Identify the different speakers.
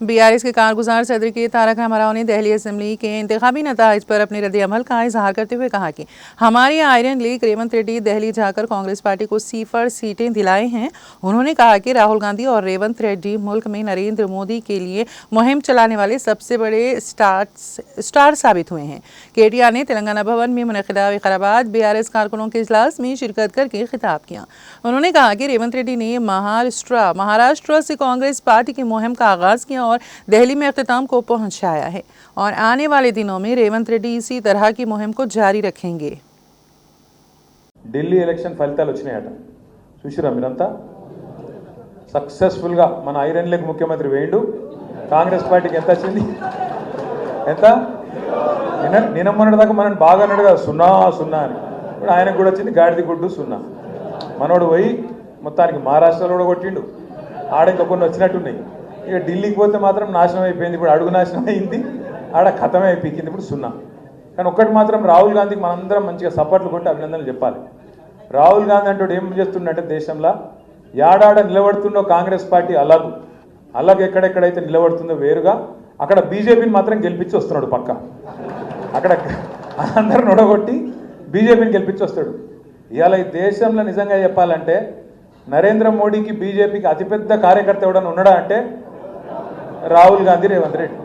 Speaker 1: BRS के कारगुजार सदर के तारक रामाराव ने दिल्ली असेंबली के इंतखाबी नताइज पर अपने रद्द-ए-अमल का इजहार करते हुए कहा कि हमारी आयरन लीग रेवंत रेड्डी दिल्ली जाकर कांग्रेस पार्टी को सिफर सीटें दिलाए हैं। उन्होंने कहा कि राहुल गांधी और रेवंत रेड्डी मुल्क में नरेंद्र मोदी के लिए मुहिम चलाने वाले सबसे बड़े स्टार साबित हुए हैं। केटीआर ने तेलंगाना भवन में मुनक़िदा विकाराबाद बीआरएस कारकुनों के इजलास में शिरकत करके खिताब किया। उन्होंने कहा कि रेवंत रेड्डी ने महाराष्ट्र से कांग्रेस पार्टी की मुहिम का आगाज किया और दिल्ली में इख्तिताम को पहुंचाया है और आने वाले दिनों में रेवंत रेड्डी इसी तरह की मुहिम को जारी रखेंगे।
Speaker 2: ఢిల్లీ ఎలక్షన్ ఫలితాలు వచ్చినాయట చూసిరా మీరంతా సక్సెస్ఫుల్ గా మన ఐరన్ లెగ్ ముఖ్యమంత్రి వేయండు కాంగ్రెస్ పార్టీకి ఎంత వచ్చింది ఎంత నిన్న మొన్నటి దాకా మనని బాగా అన్నాడు కదా సున్నా సున్నా అని ఇప్పుడు ఆయనకు కూడా వచ్చింది గాడిది గుడ్డు సున్నా మనోడు పోయి మొత్తానికి మహారాష్ట్రలో కూడా కొట్టిండు ఆడ ఇంకా కొన్ని వచ్చినట్టున్నాయి ఇక ఢిల్లీకి పోతే మాత్రం నాశనం అయిపోయింది ఇప్పుడు అడుగు నాశనం అయింది ఆడ ఖతమే అయిపోయింది ఇప్పుడు సున్నా కానీ ఒక్కటి మాత్రం రాహుల్ గాంధీకి మనందరం మంచిగా సపోర్ట్లు కొట్టి అభినందనలు చెప్పాలి రాహుల్ గాంధీ అంటే ఏం చేస్తుండంటే దేశంలో యాడాడ నిలబడుతుందో కాంగ్రెస్ పార్టీ అలాగే ఎక్కడెక్కడైతే నిలబడుతుందో వేరుగా అక్కడ బీజేపీని మాత్రం గెలిపించి వస్తున్నాడు పక్క అక్కడ అందరూ నొడగొట్టి బీజేపీని గెలిపించి వస్తాడు ఇవాళ ఈ దేశంలో నిజంగా చెప్పాలంటే నరేంద్ర మోడీకి బీజేపీకి అతిపెద్ద కార్యకర్త ఎవడన్నా ఉన్నాడా అంటే రాహుల్ గాంధీ రేవంత్ రెడ్డి